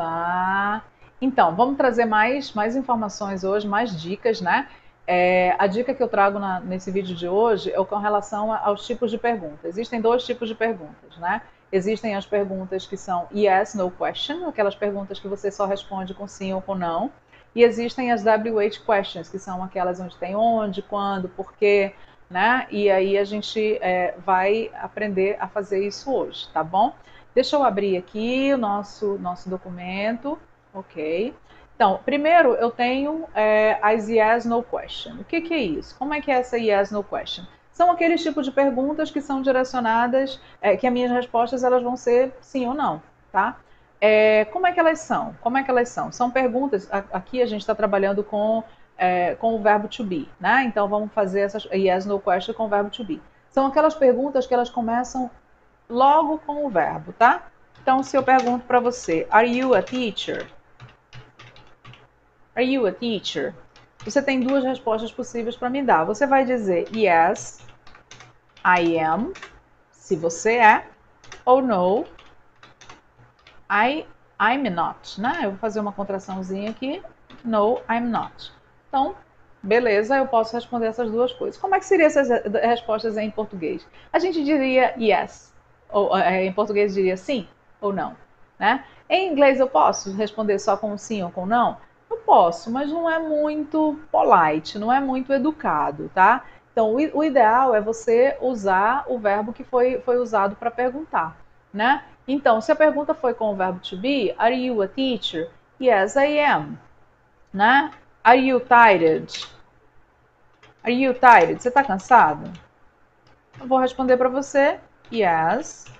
Olá! Então, vamos trazer mais informações hoje, mais dicas, né? A dica que eu trago nesse vídeo de hoje é com relação aos tipos de perguntas. Existem dois tipos de perguntas, né? Existem as perguntas que são yes, no question, aquelas perguntas que você só responde com sim ou com não. E existem as WH questions, que são aquelas onde tem onde, quando, porquê, né? E aí a gente vai aprender a fazer isso hoje, tá bom? Deixa eu abrir aqui o nosso documento. Ok. Então, primeiro eu tenho as yes, no question. O que é isso? Como é que é essa yes, no question? São aqueles tipos de perguntas que são direcionadas, que as minhas respostas elas vão ser sim ou não, tá? Como é que elas são? Como é que elas são? São perguntas, aqui a gente está trabalhando com o verbo to be, né? Então vamos fazer essas yes, no question com o verbo to be. São aquelas perguntas que elas começam logo com o verbo, tá? Então, se eu pergunto para você, are you a teacher? Are you a teacher? Você tem duas respostas possíveis para me dar. Você vai dizer yes, I am, se você é, ou no, I'm not, né? Eu vou fazer uma contraçãozinha aqui, no, I'm not. Então, beleza, eu posso responder essas duas coisas. Como é que seriam essas respostas em português? A gente diria yes, ou em português diria sim ou não, né? Em inglês eu posso responder só com sim ou com não? Eu posso, mas não é muito polite, não é muito educado, tá? Então, o ideal é você usar o verbo que foi usado para perguntar, né? Então, se a pergunta foi com o verbo to be, are you a teacher? Yes, I am, né? Are you tired? Are you tired? Você está cansado? Eu vou responder para você, yes,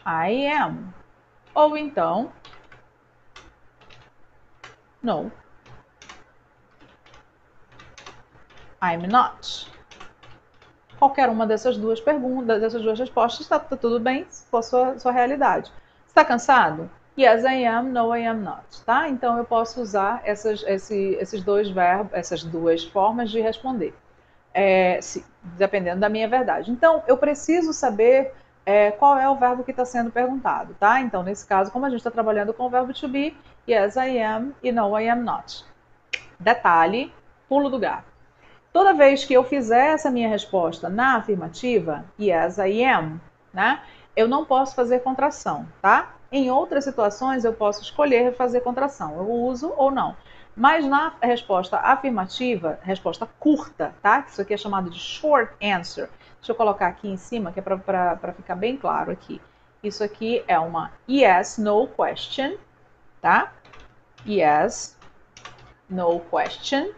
I am. Ou então, no, I'm not. Qualquer uma dessas duas perguntas, dessas duas respostas, está tudo bem se for sua realidade. Está cansado? Yes, I am. No, I am not. Tá? Então eu posso usar esses dois verbos, essas duas formas de responder, dependendo da minha verdade. Então eu preciso saber qual é o verbo que está sendo perguntado, tá? Então nesse caso, como a gente está trabalhando com o verbo to be, yes, I am e no, I am not. Detalhe, pulo do gato. Toda vez que eu fizer essa minha resposta na afirmativa, yes, I am, né? Eu não posso fazer contração, tá? Em outras situações eu posso escolher fazer contração, eu uso ou não. Mas na resposta afirmativa, resposta curta, tá? Isso aqui é chamado de short answer. Deixa eu colocar aqui em cima, que é para ficar bem claro aqui. Isso aqui é uma yes, no question, tá? Yes, no question.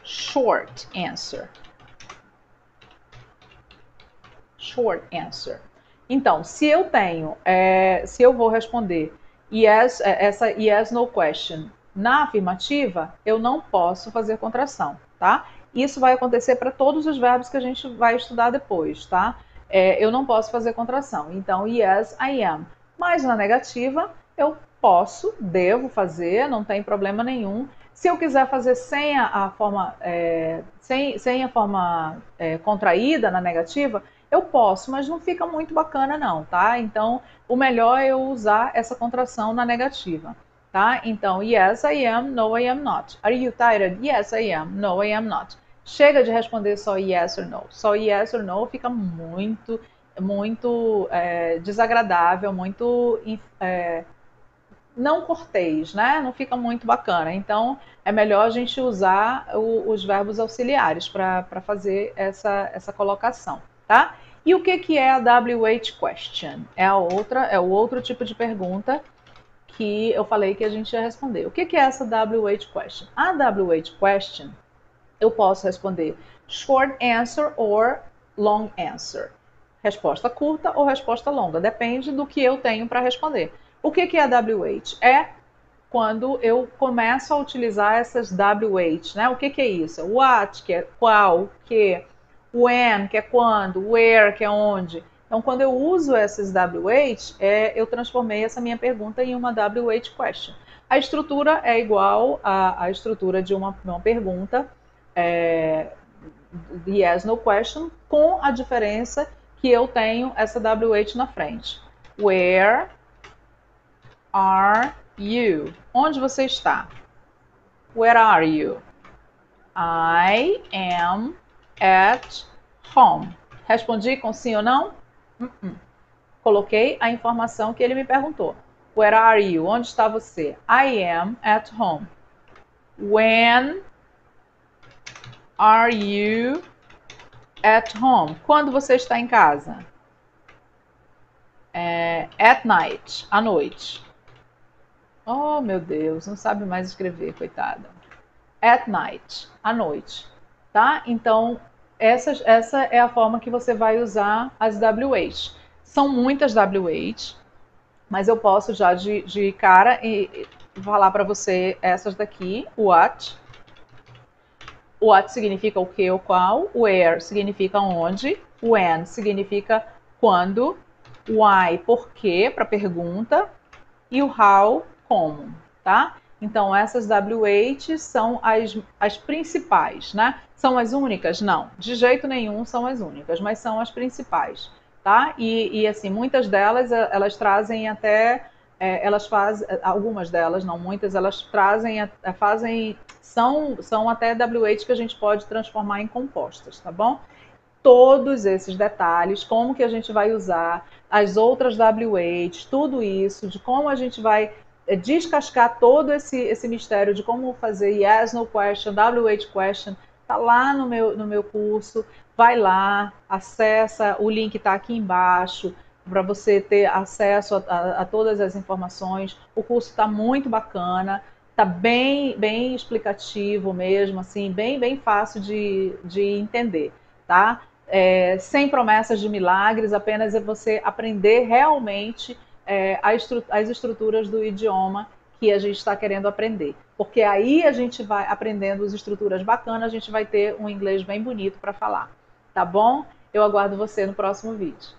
Short answer. Short answer. Então, se eu vou responder yes, essa yes, no question na afirmativa, eu não posso fazer contração, tá? Isso vai acontecer para todos os verbos que a gente vai estudar depois, tá? Eu não posso fazer contração. Então, yes, I am. Mas na negativa, eu posso, devo fazer, não tem problema nenhum. Se eu quiser fazer sem a forma, sem a forma contraída na negativa, eu posso, mas não fica muito bacana não, tá? Então, o melhor é eu usar essa contração na negativa, tá? Então, yes, I am, no, I am not. Are you tired? Yes, I am, no, I am not. Chega de responder só yes or no. Só yes or no fica muito desagradável, muito não cortês, né? Não fica muito bacana. Então, é melhor a gente usar os verbos auxiliares para fazer essa colocação, tá? E o que é a WH question? É o outro tipo de pergunta que eu falei que a gente ia responder. O que é essa WH question? A WH question, eu posso responder short answer or long answer. Resposta curta ou resposta longa, depende do que eu tenho para responder. O que é a WH? É quando eu começo a utilizar essas WH, né? O que é isso? What, que é qual, que, when, que é quando, where, que é onde. Então, quando eu uso essas WH, eu transformei essa minha pergunta em uma WH question. A estrutura é igual à estrutura de uma pergunta, yes, no question, com a diferença que eu tenho essa WH na frente. Where are you? Onde você está? Where are you? I am at home. Respondi com sim ou não? Coloquei a informação que ele me perguntou. Where are you? Onde está você? I am at home. When are you at home? Quando você está em casa? At night, à noite. Oh, meu Deus, não sabe mais escrever, coitada. At night, à noite, tá? Então, essa é a forma que você vai usar as WH. São muitas WH, mas eu posso já de cara e falar para você essas daqui. What. What significa o que ou qual. Where significa onde. When significa quando. Why, por quê, para pergunta. E o how, como, tá? Então, essas WH são as principais, né? São as únicas? Não, de jeito nenhum são as únicas, mas são as principais, tá? E assim, muitas delas, elas trazem até, elas fazem, algumas delas, não muitas, elas trazem, são até WH que a gente pode transformar em compostas, tá bom? Todos esses detalhes, como que a gente vai usar as outras WH, tudo isso, de como a gente vai descascar todo esse mistério de como fazer yes, no question, WH question, tá lá no meu curso, vai lá, acessa, o link está aqui embaixo, para você ter acesso a todas as informações. O curso está muito bacana, está bem explicativo mesmo, assim, bem fácil de entender, tá? Sem promessas de milagres, apenas é você aprender realmente as estruturas do idioma que a gente está querendo aprender. Porque aí a gente vai aprendendo as estruturas bacanas, a gente vai ter um inglês bem bonito para falar. Tá bom? Eu aguardo você no próximo vídeo.